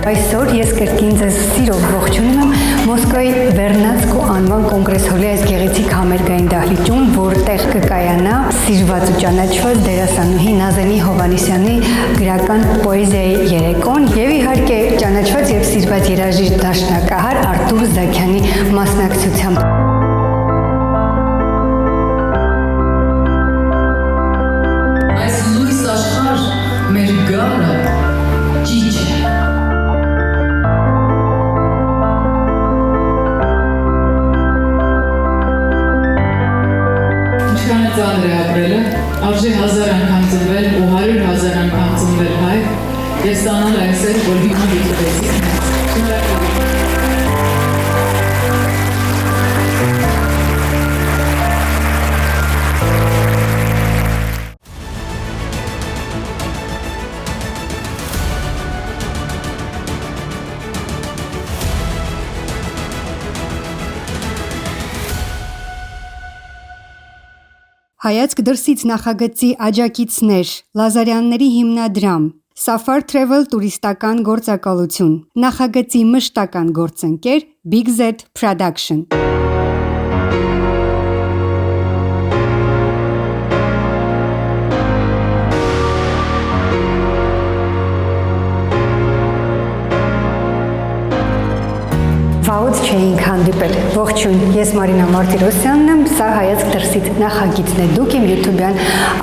Այսօր ես կրկին ձեզ սիրով ողջունում եմ Մոսկվայի Վերնացկու անվան կոնգրես-հոլի այս գեղեցիկ համերգային դահլիճում, որտեղ կկայանա սիրված ու ճանաչված դերասանուհի Նազենի Հովհաննիսյանի գրական պոեզիայի երեկոն եւ իհարկե ճանաչված եւ սիրված երաժիշտ դաշնակահար Արտուր Զաքյանի մասնակցությամբ։ Արժի 1000 անգամ ծնվել ու 100,000 անգամ ծնվել հայ եւ ստանալ այսօր, որ հիմա դիտվեցիք։ Հայացք դրսից նախագծի աջակիցներ, Լազարյանների հիմնադրամ, Safar Travel տուրիստական գործակալություն, նախագծի մշտական գործընկեր Big Z Production։ Վաղուց չէինք հանդիպել։ Ողջույն, ես Մարինա Մարտիրոսյանն եմ, սա հայացք դրսից նախագիծն է, դուք իմ YouTube-յան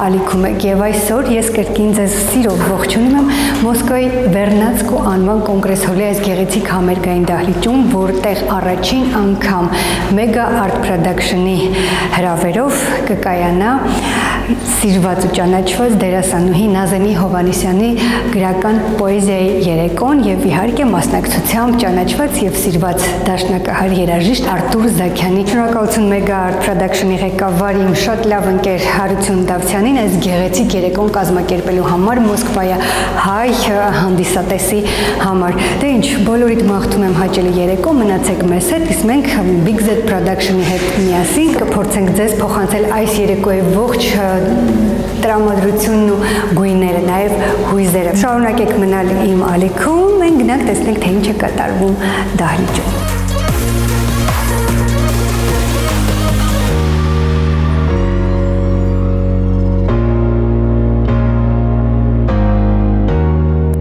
ալիքում եք եւ այսօր ես կրկին ձեզ սիրով ողջունում եմ Մոսկվայի Վերնացկու անվան կոնգրես-հոլի այս գեղեցիկ համերգային դահլիճում, որտեղ առաջին անգամ Mega Art Production-ի հրավերով կկայանա սիրված ու ճանաչված դերասանուհի Նազենի Հովհաննիսյանի գրական պոեզիայի երեկոն եւ իհարկե մասնակցությամբ ճանաչված եւ սիրված դաշնակահար երաժիշտ Արտուր Զաքյանի։ Շնորհակալություն Mega Art Production-ի ղեկավար իմ շատ լավ ընկեր Հարություն Դավթյանին այս գեղեցիկ երեկոն կազմակերպելու համար Մոսկվայի հայ հանդիսատեսի համար։ Դե ինչ, բոլորիդ մաղթում եմ հաճելի երեկո, մնացեք մեզ հետ, իսկ մենք Big Z Production-ի հետ միասին կփորձենք ձեզ փոխանցել այս երեկոյի ողջ տրամադրությունն ու գույները, նաև հույզերը։ Շարունակեք մնալ իմ ալիքում, մենք գնանք տեսնենք, թե ինչ է կատարվում դահլիճում։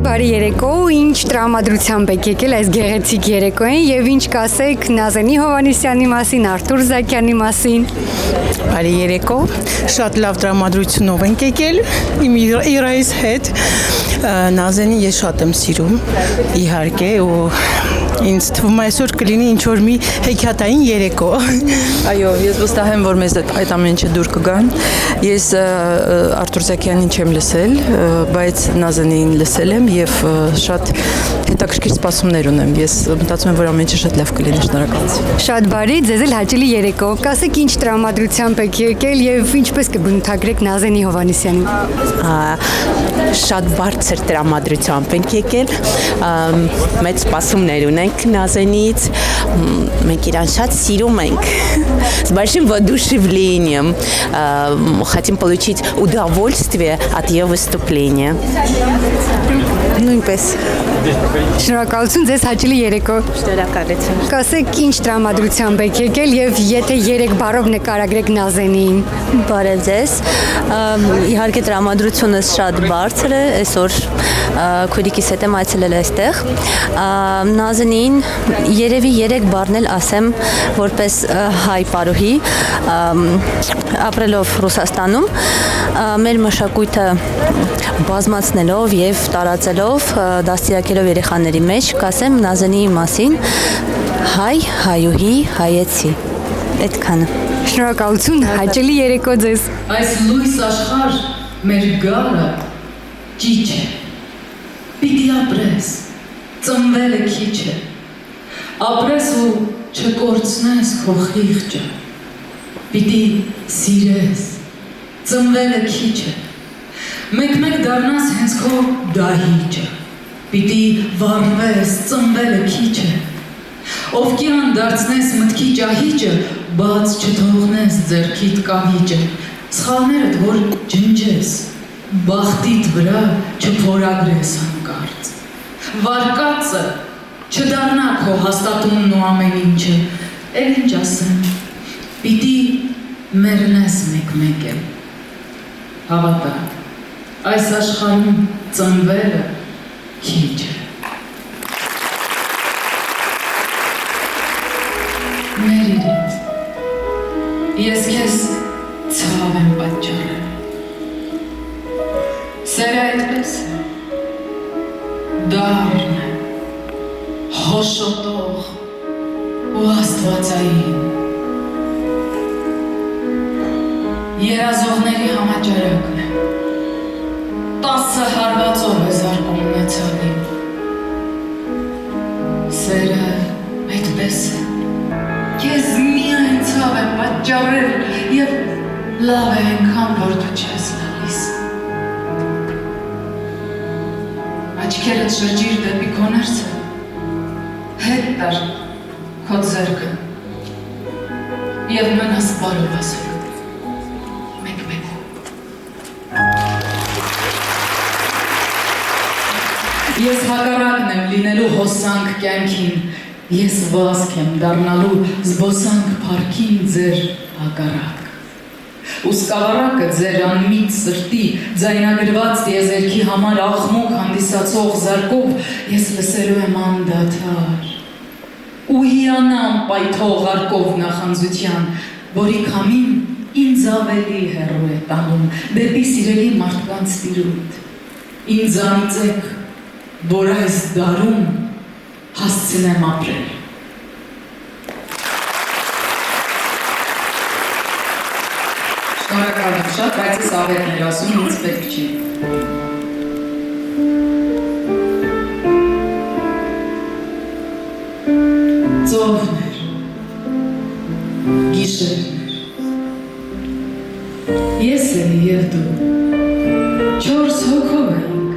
Բարի երեկո, ինչ տրամադրությամբ եք եկել այս գեղեցիկ երեկոյին եւ ինչ կասեք Նազենի Հովհաննիսյանի մասին, Արտուր Զաքյանի մասին։ Բարի երեկո, շատ լավ տրամադրությունով ենք եկել իմ իրայից հետ։ Նազենին ես շատ եմ սիրում, իհարկե, ու ինձ թվում է այսօր կլինի ինչ-որ մի հեքիաթային երեկո։ Այո, ես վստահ եմ, որ մեզ այդ ամեն ինչը դուր կգան։ Ես Արտուր Զաքյանին չեմ լսել, բայց Նազենին լսել եմ եւ շատ հետաքրքիր սպասումներ ունեմ։ Ես մտածում եմ, որ ամեն ինչը շատ լավ կլինի, շնորհակալություն։ Շատ բարի, ձեզ էլ հաճելի երեկո։ Կասեք ինչ տրամադրությամբ եք եկել եւ ինչպես կբնութագրեք Նազենի Հովհաննիսյանին։ Շատ բարձր տրամադրությամբ ենք եկել, մեծ սպասումներ ունենք Նազենից, մենք իրան շատ սիրում ենք, с большим воодушевлением хотим получить удовольствие от ее выступления. Նույնպես։ Շնորհակալություն, ձեզ հաճելի երեկո։ Շնորհակալություն։ Կասեք ինչ տրամադրությամբ եք եկել եւ եթե 3 բառով նկարագրեք Նազենին։ Բարև ձեզ։ Իհարկե տրամադրությունս շատ բարձր է, այսօր քույրիկիս հետ եմ այցելել այստեղ։ Նազենին երևի 3 բառն էլ ասեմ որպես հայ պարուհի, ապրելով Ռուսաստանում, մեր մշակույթը բազմացնելով եւ տարածելով, դաստիարակելով երեխաների մեջ, կասեմ Նազենի մասին հայ, հայուհի, հայեցի։ Այդքանը։ Շնորհակալություն, հաճելի երեկո ձեզ։ Այս լույս աշխարհ մեր գալը ճիչ է։ Պիտի ապրես, ծնվելը քիչ է։ Ապրես ու չկորցնես քո խիղճը։ Պիտի սիրես, ծնվելը քիչ է։ Մեկ-մեկ դառնաս հենց քո դահիճը։ Պիտի վառվես, ծնվելը քիչ է։ Ովքյան դարձնես մտքի ճահիճը, բաց չթողնես ձեռքիդ կահիճը, սխալներդ որ ջնջես, բախտիդ վրա չփորագրես հանկարծ, վարկածը, չդառնա քո հաստատումն ու ամեն ինչը, էլ ինչ ասեմ, պիտի մեռնես մեկ-մեկ էլ, հավատա, այս աշխարհում ծնվելը քիչ է։ Մերիր ինձ, ես քեզ ցավ եմ պատճառել, սերը այդպես է, դառն է, հոշոտող ու աստվածային, երազողների համաճարակն է, 10 հարվածով է զարկում ունեցալին, սերը այդպես է, ես միայն ցավ եմ պատճառել և լավ է այնքան, որ դու չես լալիս։ Աչքերդ շրջիր դեպի քո ներսը, հետ տար քո ձեռքը և մնաս բարով ասելու, մեկ-մեկ։ Ես հակառակն եմ լինելու հոսանք կյանքին, ես վազք եմ դառնալու զբոսանք փառքին ձեր հակառակ։ Ու սկավառակը ձեր անմիտ սրտի, ձայնագրված տիեզերքի համար աղմուկ հանդիսացող զարկով ես լսելու եմ անդադար։ Ու հիանամ պայթող արկով նախանձության, որի քամին ինձ ավելի հեռու է տանում դեպի սիրելի մարդկանց տիրույթ։ Ինձ անիծեք, որ այս դարում հասցնեմ ապրել։ Շնորհակալ եմ շատ, բայց ես ավետներ ասում, ինձ պետք չի։ Ծովներ, գիշերներ, ես եմ և դու, 4 հոգով էինք,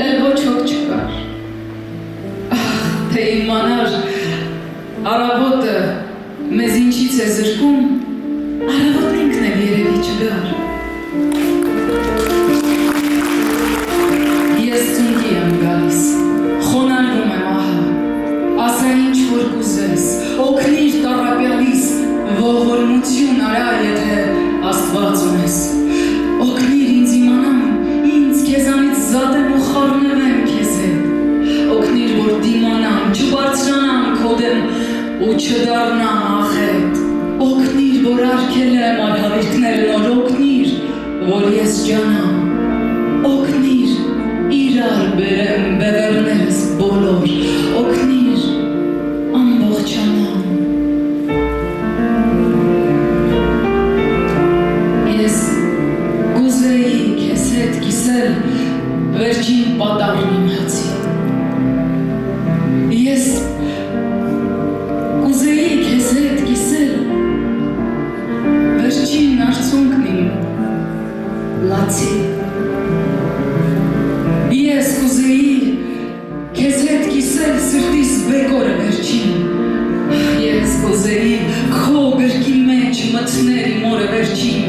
էլ ոչ հոգ չկար։ Թե իմանար առավոտը մեզ ինչից է զրկում, առավոտն ինքն էլ երևի չգար։ Ես ծունկի եմ գալիս, խոնարհվում եմ ահա, ասա ինչ որ կուզես, օգնիր տառապյալիս, ողորմություն արա, եթե Աստված ունես, օգնիր ինձ իմանամ, ինձ քեզանից զատեմ ու խառնվեմ քեզ հետ, օգնիր որ դիմանամ, չբարձրանամ քո դեմ ու չդառնամ ախետ, օգնիր որ արգել եմ արհավիրքները նոր, օգնիր որ ես ջանամ, օգնիր իրար բերեմ բևեռներս բոլոր, օգնիր ամբողջանամ։ Ես կուզեի քեզ հետ կիսել վերջին պատառն իմ հացի։ Ես կուզեի քեզ հետ կիսել վերջին արցունքն իմ լացի։ Ես կուզեի քեզ հետ կիսել սրտիս բեկորը վերջին։ Ես կուզեի քո գրքի մեջ մտնել իմ օրը վերջին։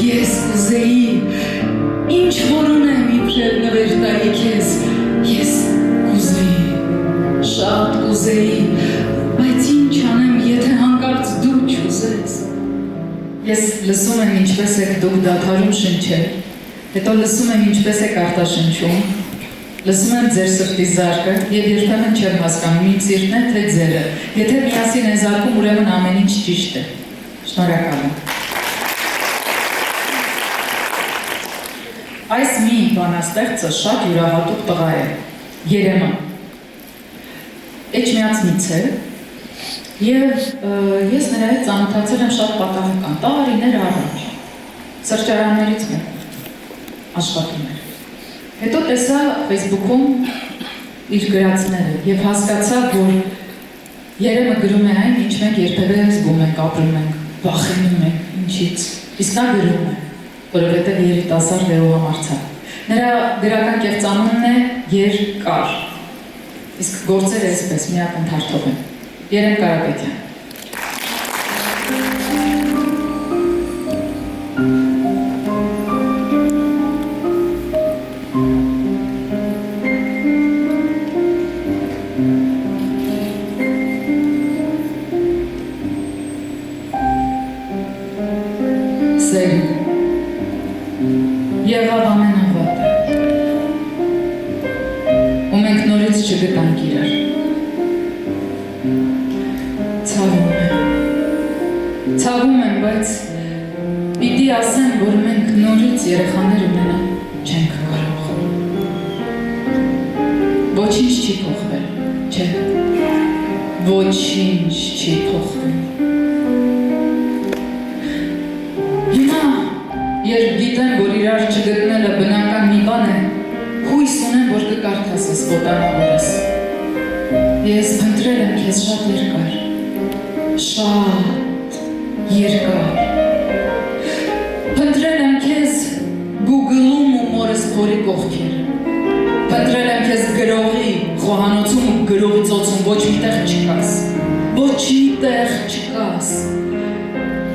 Ես կուզեի ինչ որ ունեմ իբրև նվեր տայի քեզ։ Ես կուզեի, շատ կուզեի, բայց ինչ անեմ, եթե հանկարծ դու չուզես։ Ես լսում եմ ինչպես եք դուք դադարում շնչել, հետո լսում եմ ինչպես եք արտաշնչում, լսում եմ ձեր սրտի զարկը և երբեմն չեմ հասկանում իմ սիրտն է թե ձերը, եթե միասին են զարկում, ուրեմն ամեն ինչ ճիշտ է։ Շնորհակալ եմ։ Այս մի բանաստեղծը շատ յուրահատուկ տղա է, Երեման, Էջմիածնից է, և ես նրա հետ ծանոթացել եմ շատ պատահական, տարիներ առաջ, սրճարաններից մեկում աշխատում էր։ Հետո տեսա Facebook-ում իր գրածները և հասկացա, որ Երեմը գրում է այն, ինչ մենք երբևէ զգում ենք, ապրում ենք, վախենում ենք, ինչից, իսկ նա գրում է, որովհետև երիտասարդ է ու համարձակ։ Նրա գրական կեղծանունն է Երկար, իսկ գործերը այսպես մի ակնթարթով են։ Երեմ Կարապետյան։ եղավ ամենավատը։ Ու մենք նորից չգտանք իրար։ Ցավում եմ, բայց պիտի ասեմ, որ մենք նորից երեխաներ ունենալ չենք կարող։ Ոչինչ չի փոխվել, չէ։ Ոչինչ չի փոխվել։ Հիմա, երբ գիտեմ, որ իրար չգտնելը բնական մի բան է, հույս ունեմ, որ կկարդաս ես ոտանավորս։ Ես փնտրել եմ քեզ շատ երկար, շատ երկար։ Փնտրել եմ քեզ Google-ում ու մորս փորի կողքերը։ Փնտրել եմ քեզ գրողի, խոհանոցում ու գրողի ծոցում, ոչ մի տեղ չկաս, ոչ մի տեղ չկաս։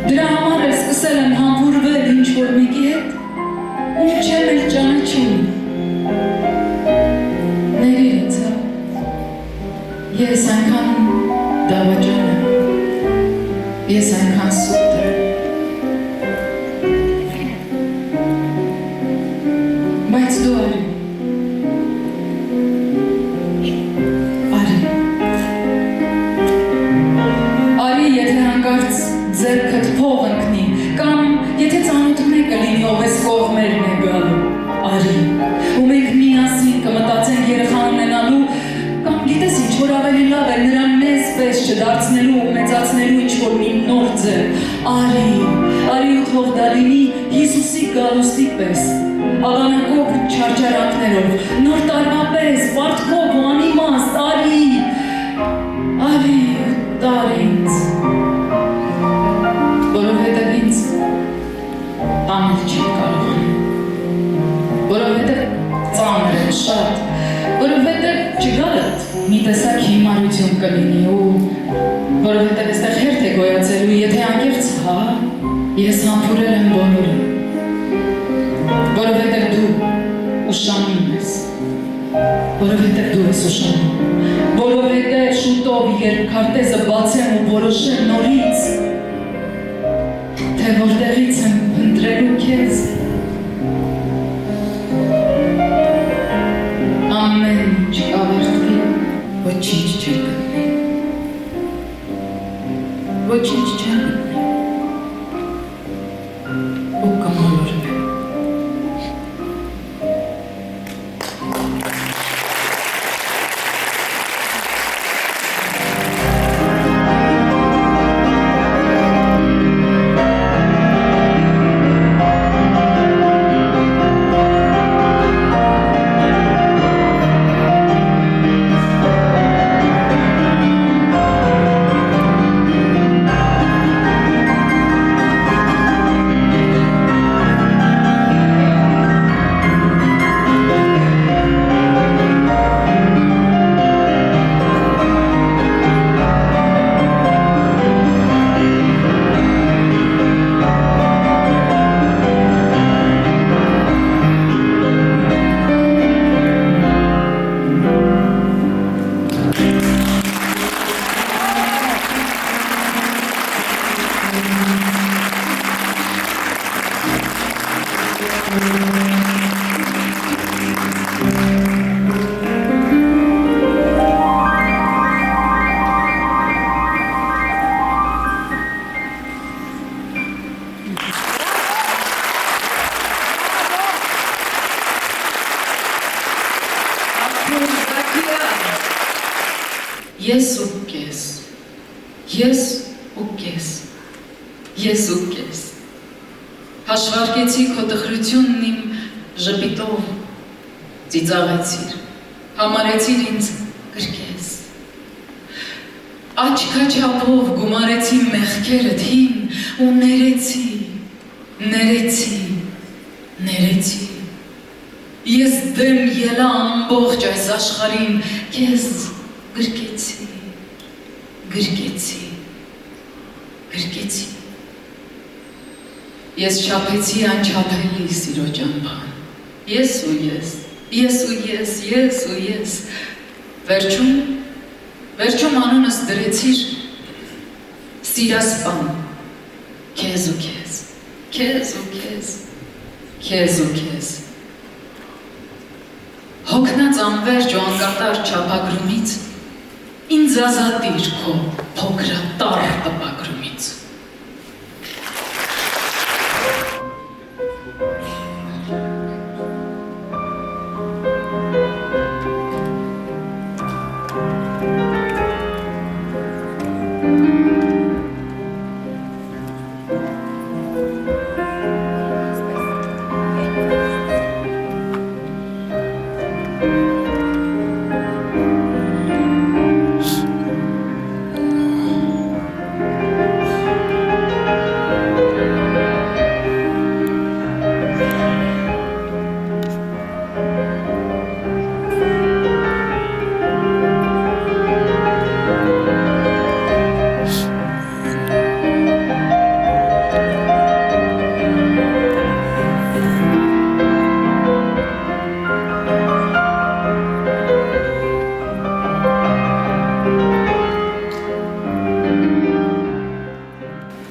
Դրա համար էլ սկսել եմ համբուրվել ինչ-որ մեկի հետ, ում չեմ էլ ճանաչում։ Ներիր ինձ, ես այնքան դավաճան եմ, ես այնքան սուտ եմ։ Բայց դու արի։ Արի, եթե հանկարծ ձեռքդ փող ընկնի, կամ եթե ծանոթ մեկը լինի, ով էս կողմերն է գալու, արի։ Ու մենք միասին կմտածենք երեխա ունենալու, կամ գիտես ինչ, որ ավելի լավ է նրան մեզ պես չդարձնելու ու մեծացնելու ինչ-որ մի նոր ձև։ Արի ու թող դա լինի Հիսուսի գալուստի պես, աղանակով ու չարչարանքներով, նոր տարվա պես, պարտքով ու անիմաստ, արի ու տար ինձ, որովհետև ինձ տանել չի կարող, որովհետև ծանր է շատ, որովհետև չգալդ մի տեսակ հիմարություն կլինի ու որովհետև այստեղ հերթ է գոյացելու, եթե անկեղծ հա, ես համբուրել եմ բոլորը, որովհետև դու ուշանում ես, որովհետև դու ես ուշանում, որովհետև շուտով երբ քարտեզը բացեմ ու որոշեմ նորից, թե որտեղից եմ փնտրելու քեզ, ամեն ինչ կավարտվի, ոչինչ չեմ գտնի, ոչինչ չեմ գտնի, ու կմոլորվեմ։ Ես ու կես, ես ու կես, ես ու կես, հաշվարկեցի քո տխրությունն իմ ժպիտով, ծիծաղեցիր, համարեցիր ինձ գրկես, աչքաչափով գումարեցի մեղքերդ հին ու ներեցի, ես դեմ ելա ամբողջ այս աշխարհին, քեզ գրկեցի, ես չափեցի անչափելի սիրո ճամփան, ես ու ես, վերջում անունս դրեցիր սիրասպան, քեզ ու քեզ, քեզ ու քեզ։ Հոգնած անվերջ ու անկատար չափագրումից ինձ ազատիր քո փոքրատար տպագրումից։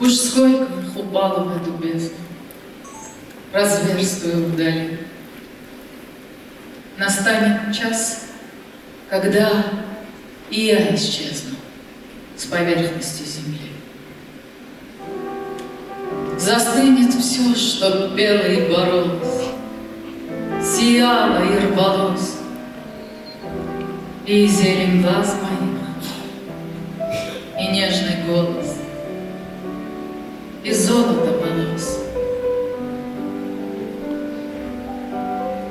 Уж сколько их упало в эту бездну, разверстую вдали. Настанет час, когда и я исчезну с поверхности земли. Застынет все, что пело и боролось, сияло и рвалось, и зелень глаз моих, и нежный голос, и золото волос.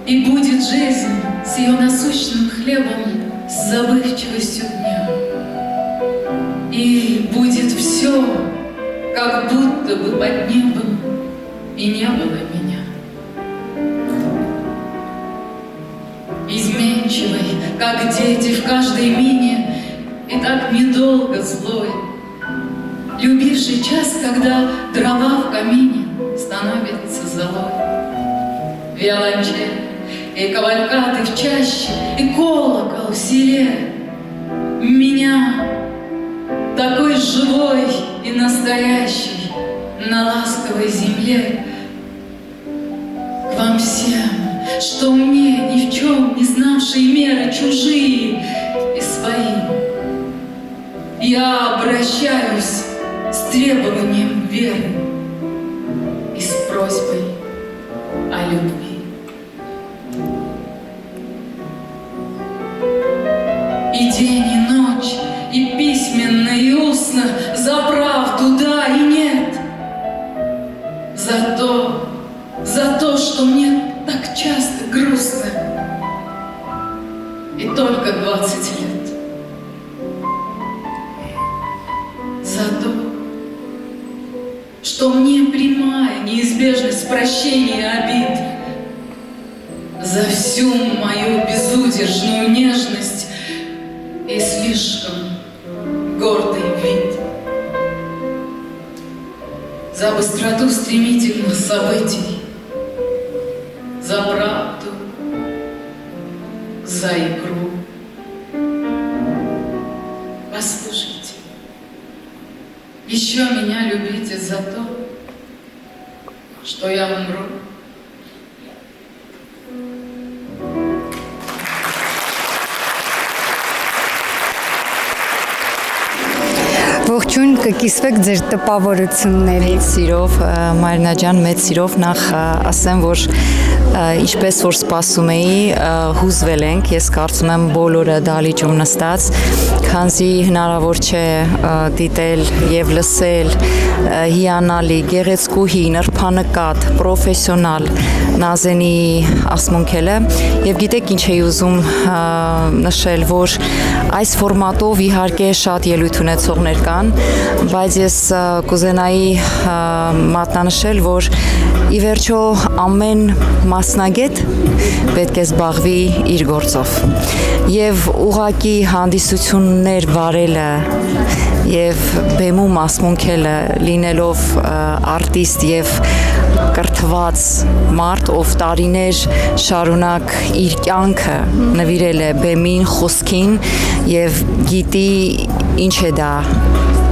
И будет жизнь с ее насущным хлебом, с забывчивостью дня. И будет все, как будто бы под небом, и не было меня. Изменчивой, как дети в каждой мине, и так недолго злой, любивший час, когда дрова в камине становятся золой. Виолончель и кавалькады в чаще, и колокол в селе. Меня, такой живой и настоящий, на ласковой земле. К вам всем, что мне, ни в чем не знавшие меры, чужие и свои, я обращаюсь с требованием веры и с просьбой о любви. И день, и ночь, и письменно, и устно, за правду, да и нет. За то, что мне так часто грустно, и только 20 лет. За то, что мне прямая неизбежность прощения обид, за всю мою безудержную нежность и слишком гордый вид, за быстроту стремительных событий, за правду, за игру. Послушайте, еще меня любите за то, что я умру. Ողջույն, կկիսվեք ձեր տպավորություններից։ Սիրով Մարինա ջան, մեծ սիրով նախ ասեմ, որ ինչպես որ սպասում էի, հուզվել ենք, ես կարծում եմ բոլորը դալիճում նստած, քանզի հնարավոր չէ դիտել եւ լսել հիանալի, գեղեցկուհի, նրբանկատ, պրոֆեսիոնալ Նազենի ասմունքելը եւ գիտեք ինչ էի ուզում նշել, որ այս ֆորմատով իհարկե շատ ելույթ ունեցողներ կան, բայց ես կուզենայի մատնանշել, որ ի վերջո ամեն մասնագետ պետք է զբաղվի իր գործով եւ ուղակի հանդիսություններ վարելը եւ բեմում ասմունքելը լինելով արտիստ եւ կրթված մարդ, ով տարիներ շարունակ իր կյանքը նվիրել է բեմին, խոսքին եւ գիտի ինչ է դա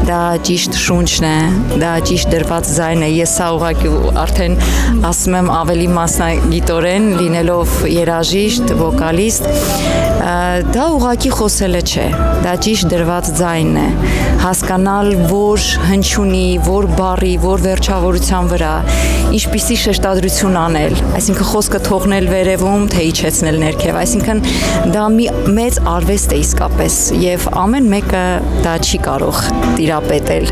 դա ճիշտ շունչն է, դա ճիշտ դրված ձայնն է։ Ես սա ուղղակի արդեն ասում եմ ավելի մասնագիտորեն, լինելով երաժիշտ, վոկալիստ, դա ուղղակի խոսելը չէ, դա ճիշտ դրված ձայնն է, հասկանալ որ հնչյունի, որ բառի, որ վերջավորության վրա, ինչպիսի շեշտադրություն անել, այսինքն խոսքը թողնել վերևում, թե իջեցնել ներքև, այսինքն դա մի մեծ արվեստ է իսկապես եւ ամեն մեկը դա չի կարող տիրապետել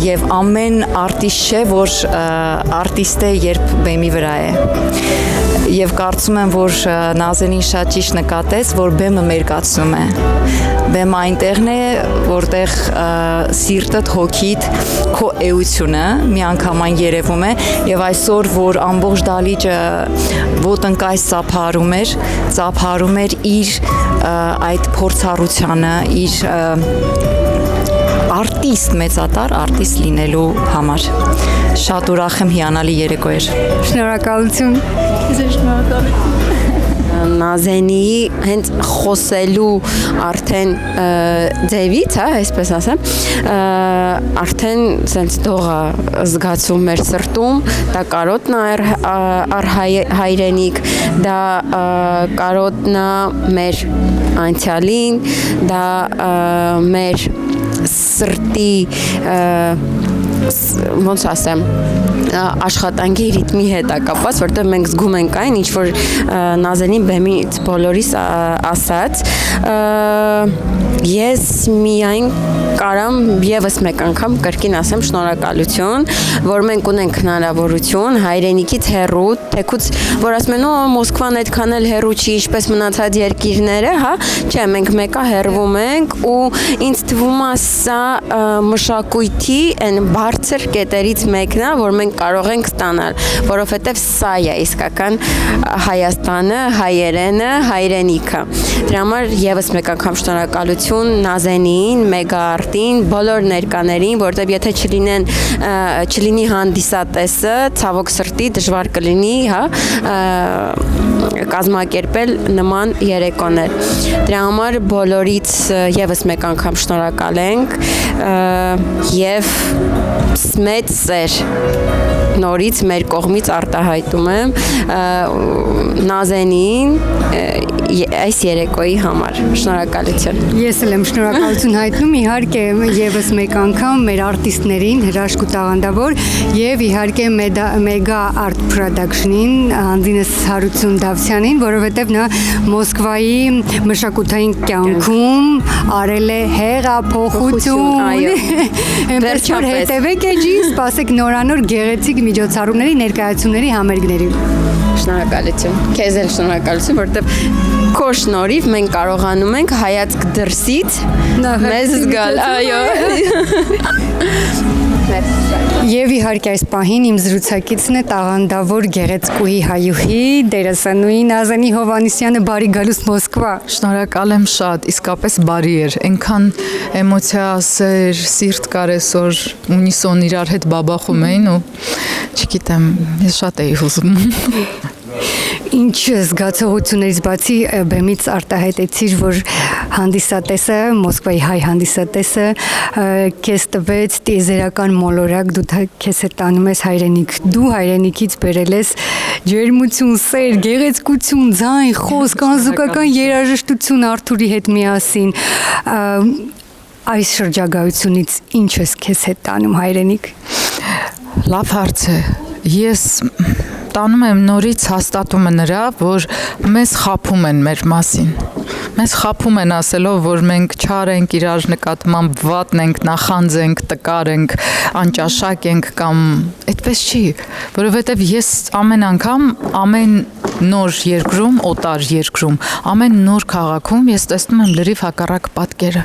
եւ ամեն արտիստ չէ, որ արտիստ է, երբ բեմի վրա է։ Եվ կարծում եմ, որ Նազենին շատ ճիշտ նկատեց, որ բեմը մերկացնում է։ Բեմը այնտեղն է, որտեղ սիրտդ, հոգիդ, քո էությունը միանգամայն երևում է եւ այսօր, որ ամբողջ դալիճը ոտնկայս ծափարում էր իր այդ փորձառությանը, իր արտիստ, մեծատար արտիստ լինելու համար։ Շատ ուրախ եմ, հիանալի երեկո էր։ Շնորհակալություն։ Նազենի հենց խոսելու արդեն ձևից, այսպես ասեմ, արդեն սենց դողա զգացում մեր սրտում, դա կարոտնա առ հայրենիք, դա կարոտնա մեր անցյալին, դա մեր սրտի ոնց ասեմ աշխատանքի ռիթմի հետ է կապված, որտեղ մենք զգում ենք այն, ինչ որ Նազենին բեմից բոլորիս ասաց, ես միայն կարամ եւս մեկ անգամ կրկին ասեմ շնորհակալություն, որ մենք ունենք հնարավորություն հայրենիքից հեռու, թեկուզ որ ասում են, Մոսկվան այդքան էլ հեռու չի, ինչպես մնացած երկիրները, հա, չէ, մենք մեկա հեռվում ենք ու ինձ թվում է սա մշակույթի այն բարձր կետերից մեկն է, որ մենք կարող ենք ստանալ, որովհետև սա է իսկական Հայաստանը, հայերենը, հայրենիքը։ Դրա համար եւս մեկ անգամ շնորհակալություն Նազենին, Մեգաարտին, բոլոր ներկաներին, որտեղ եթե չլինի հանդիսատեսը, ցավոք սրտի դժվար կլինի, հա, կազմակերպել նման երեկոներ։ Դրա համար բոլորից եւս մեկ անգամ շնորհակալ ենք եւ մեծ սեր նորից մեր կողմից արտահայտում եմ Նազենին այս երեկոյի համար։ Շնորհակալություն։ Ես էլ եմ շնորհակալություն հայտնում իհարկե եւս մեկ անգամ մեր արտիստներին, հրաշք ու տաղանդավոր եւ իհարկե Mega Art Production-ին, Անդինես Հարություն Դավթյանին, որովհետեւ նա Մոսկվայի մշակութային կյանքում արել է հեղափոխություն։ Այո։ Այնպես որ հետևեք էջի, սպասեք նորանոր գեղեցիկ միջոցառումների, ներկայացումների, համերգների։ Շնորհակալություն։ Քեզ էլ շնորհակալություն, որտեղ քո շնորհիվ մենք կարողանում ենք հայացք դրսից մեզ զգալ։ Այո։ Եվ իհարկե այս պահին իմ զրուցակիցն է տաղանդավոր գեղեցկուհի հայուհի դերասանուհի Նազենի Հովհաննիսյանը, բարի գալուստ Մոսկվա։ Շնորհակալ եմ շատ, իսկապես բարի էր, այնքան էմոցիա, սեր, սիրտ կար այսօր, ունիսոն իրար հետ բաբախում էին ու չգիտեմ, ես շատ էի հուզում։ Ինչ զգացողություններից բացի բեմից արտահայտեցիր, որ հանդիսատեսը, Մոսկվայի հայ հանդիսատեսը քեզ տվեց տիեզերական մոլորակ, դու քեզ հետ տանում ես հայրենիք, դու հայրենիքից բերել ես ջերմություն, սեր, գեղեցկություն, ձայն, խոսք, անզուգական երաժշտություն Արթուրի հետ միասին։ Այս շրջագայությունից ինչ ես քեզ հետ տանում հայրենիք։ Լավ հարց է։ Ես տանում եմ նորից հաստատումը նրա, որ մեզ խաբում են մեր մասին։ Մեզ խաբում են ասելով, որ մենք չար ենք, իրար նկատմամբ վատն ենք, նախանձ ենք, տկար ենք, անճաշակ ենք կամ այդպես չի, որովհետև ես ամեն անգամ, ամեն նոր երկրում, օտար երկրում, ամեն նոր քաղաքում ես տեսնում եմ լրիվ հակառակ պատկերը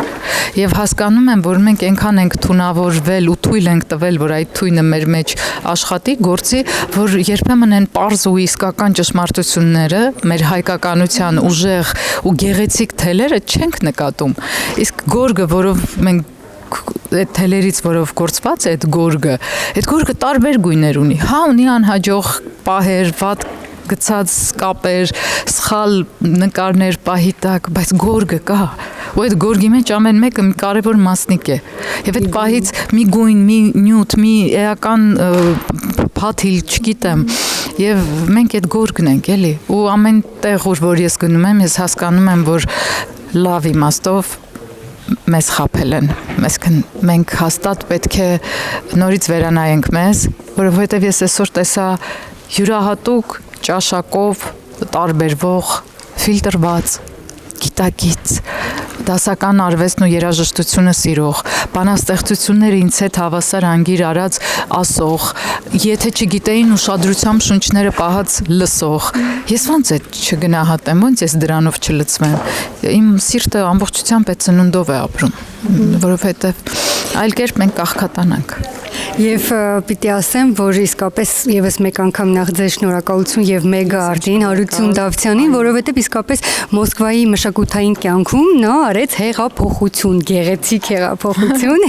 եւ հասկանում եմ, որ մենք այնքան ենք թունավորվել ու թույլ ենք տվել, որ այդ թույնը մեր մեջ աշխատի, գործի, որ երբեմն են պարզ ու իսկական ճշմարտությունները, մեր հայկականության ուժեղ ու գեղեցիկ թելերը չենք նկատում։ Իսկ գորգը, որով մենք այդ թելերից, որով գործված է այդ գորգը տարբեր գույներ ունի։ Հա ունի անհաջող պահեր, վատ գցած կապեր, սխալ նկարներ պահի տակ, բայց գորգը կա, ու այդ գորգի մեջ ամեն մեկը մի կարևոր մասնիկ է եւ այդ պահից մի գույն, մի նյութ, մի էական փաթիլ, չգիտեմ, եւ մենք այդ գորգն ենք, էլի, ու ամեն տեղ որ ես գնում եմ, ես հասկանում եմ, որ լավ իմաստով մեզ խափել են, մենք հաստատ պետք է նորից վերանայենք մեզ, որովհետև ես այսօր տեսա յուրահատուկ ճաշակով տարբերվող, ֆիլտրված, գիտակից, դասական արվեստն ու երաժշտությունը սիրող, բանաստեղծությունները ինձ հետ հավասար անգիր արած ասող, եթե չգիտեին ուշադրությամբ շունչները պահած լսող, ես ոնց է չգնահատեմ, ոնց ես դրանով չլծվեմ, իմ սիրտը ամբողջությամբ այդ ծնունդով է ապրում, որովհետև այլ կերպ մենք կաղքատանանք։ Եվ պիտի ասեմ, որ իսկապես եւս մեկ անգամ նախ ձեր շնորհակալություն եւ մեգա արտին Հարություն Դավթյանին, որովհետեւ իսկապես Մոսկվայի մշակութային կյանքում նա արեց հեղափոխություն, գեղեցիկ հեղափոխություն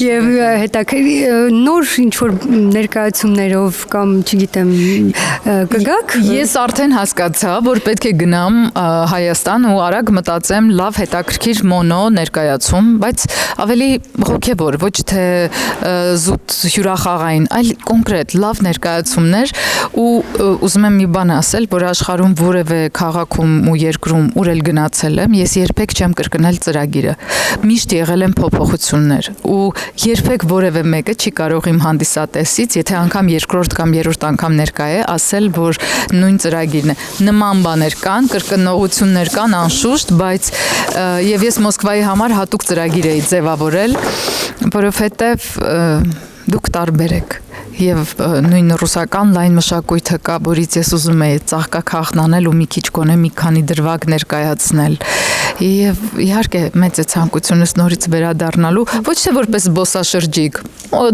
եւ հետաքրքիր նոր ինչ որ ներկայացումներով կամ չգիտեմ կգաք։ Ես արդեն հասկացա, որ պետք է գնամ Հայաստան ու արագ մտածեմ լավ հետաքրքիր մոնո ներկայացում, բայց ավելի հոգեվոր, ոչ թե զուտ հյուրախաղային, այլ կոնկրետ լավ ներկայացումներ ու ուզում եմ մի բան ասել, որ աշխարհում որևէ քաղաքում ու երկրում ուր էլ գնացել եմ, ես երբեք չեմ կրկնել ծրագիրը։ Միշտ եղել են փոփոխություններ ու երբեք որևէ մեկը չի կարող իմ հանդիսատեսից, եթե անգամ երկրորդ կամ երրորդ անգամ ներկա է, ասել, որ նույն ծրագիրն է։ Նման բաներ կան, կրկնողություններ կան անշուշտ, բայց եւ ես Մոսկվայի համար հատուկ ծրագիր էի ձևավորել, որովհետեւ դուք տարբեր եք եւ նույն ռուսական լայն մշակույթը կա, որից ես ուզում եի ծաղկաքաղն անել ու մի քիչ գոնե մի քանի դրվագ ներկայացնել եւ իհարկե մեծ է ցանկությունս նորից վերադառնալու ոչ թե որպես զբոսաշրջիկ,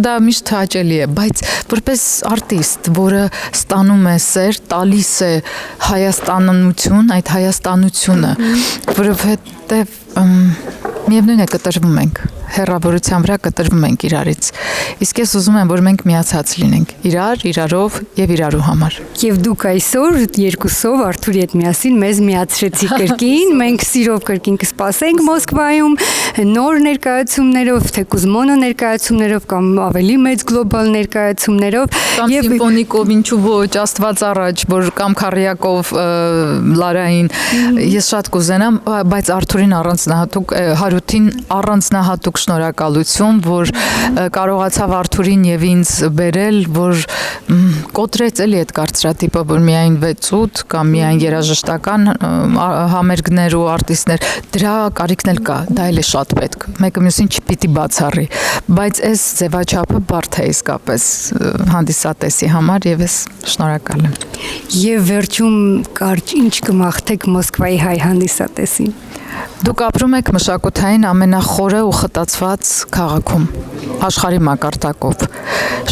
դա միշտ հաճելի է, բայց որպես արտիստ, որը ստանում է սեր, տալիս է հայաստանություն, այդ հայաստանությունը, որովհետեւ միևնույն է կտրվում ենք, հեռավորության վրա կտրվում ենք իրարից, իսկ ես ուզում եմ, որ մենք միացած լինենք, իրարով եւ իրարու համար։ Եվ դուք այսօր երկուսով Արթուրի հետ միասին մեզ միացրեցիք կրկին, մենք սիրով կրկին կսպասենք Մոսկվայում նոր ներկայացումներով, թեկուզ մոնո ներկայացումներով կամ ավելի մեծ գլոբալ ներկայացումներով կամ սիմֆոնիկով, ինչու ոչ, Աստված առաջ, որ կամ Քարյակով Լարային, ես շատ կուզենամ, բայց Արթուրին առանձնահատուկ, Հարութին առանձնահատուկ շնորհակալություն, որ կարողացավ Արթուրին եւ ինձ բերել, որ կոտրեց էլի այդ կարծրատիպը, որ միայն 6-8 կամ միայն երաժշտական համերգներ ու արտիստներ, դրա կարիքն էլ կա, դա էլ է շատ պետք։ Մեկը մյուսին չպիտի բացառի, բայց այս ձևաչափը բարդ է իսկապես հանդիսատեսի համար եւ ես շնորհակալ եմ։ Եվ վերջում կարճ ինչ կմաղթեք Մոսկվայի հայ հանդիսատեսին։ Դուք ապրում եք մշակութային ամենախորը ու խտացված քաղաքում, աշխարհի մակարդակով։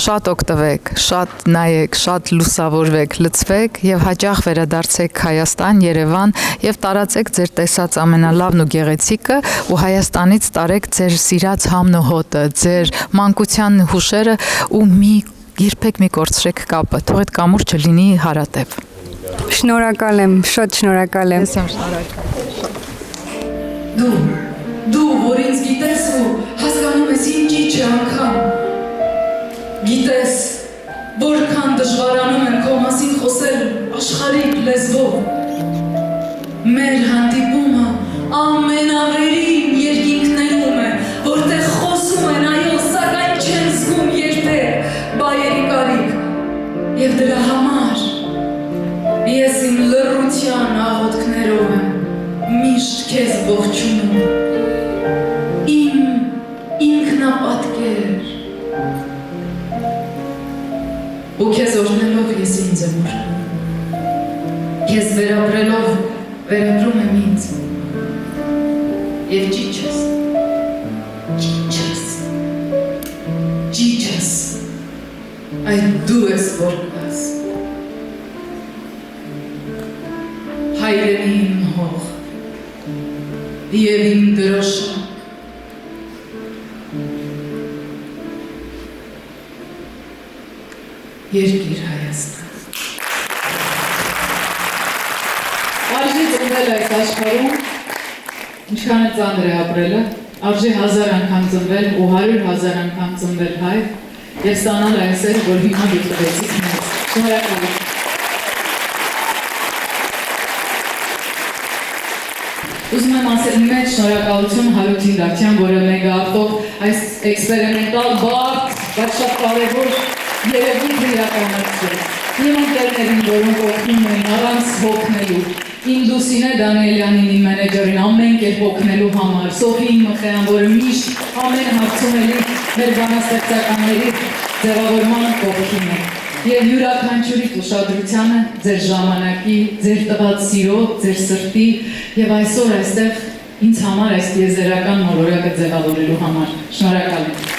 Շատ օգտվեք, շատ նայեք, շատ լուսավորվեք, լցվեք եւ հաճախ վերադարձեք Հայաստան, Երևան եւ տարածեք ձեր տեսած ամենալավն ու գեղեցիկը ու Հայաստանից տարեք ձեր սիրած համն ու հոտը, ձեր մանկության հուշերը ու երբեք մի կորցրեք կապը, թող այդ կամուրջը լինի հարատև։ Շնորհակալ եմ, շատ շնորհակալ եմ։ Ես եմ շնորհակալ։ Դու որ ինձ գիտես ու հասկանում ես ինչ անգամ, գիտես, որքան դժվարանում եմ քո մասին խոսել աշխարհիկ լեզվով, մեր հանդիպումը ամենավերին երկինքներում է, որտեղ խոսում են այո, սակայն չեն զգում երբեք բայերի կարիք, եւ դրա համար ես իմ լռության աղոթքներով եմ միշտ քեզ ողջունում, իմ ինքնապատկեր, ու քեզ օրհնելով ես ինձ եմ օրհնում, քեզ վերապրելով վերապրում եմ ինձ, և ճիչս, այդ դու ես որ կաս, հայրենի իմ հող, եւ իմ դրոշակ, երկիր Հայաստան։ Արժի ծնվել այս աշխարհում ինչքան է ծանր է ապրելը, արժի 1000 անգամ ծնվել ու 100,000 անգամ ծնվել հայ եւ ստանալ այն սերը, որ հիմա դուք տվեցիք մեզ։ Շնորհակալություն։ Ուզում եմ ասել մի մեծ շնորհակալություն Հարութին Դավթյան, որը մեկ արտով այս էքսպերիմենտալ բարդ, բայց շատ կարևոր երևույթը իրականացրեց։ Իմ ընկերներին, որոնք օգնում էին առանց հոգնելու, Ինդուսինե Դանիելյանին, իմ մենեջերին, ամեն կերպ օգնելու համար, Սոֆիին Մխեյան, որը միշտ ամեն հարցում էլի մեր բանաստեղծականների ձևավորման կողքին է։ Եվ յուրաքանչյուրի ուշադրությանը, ձեր ժամանակի, ձեր տված սիրո, ձեր սրտի եւ այսօր այստեղ ինձ համար այս տիեզերական մոլորակը ձևավորելու համար։ Շնորհակալ եմ։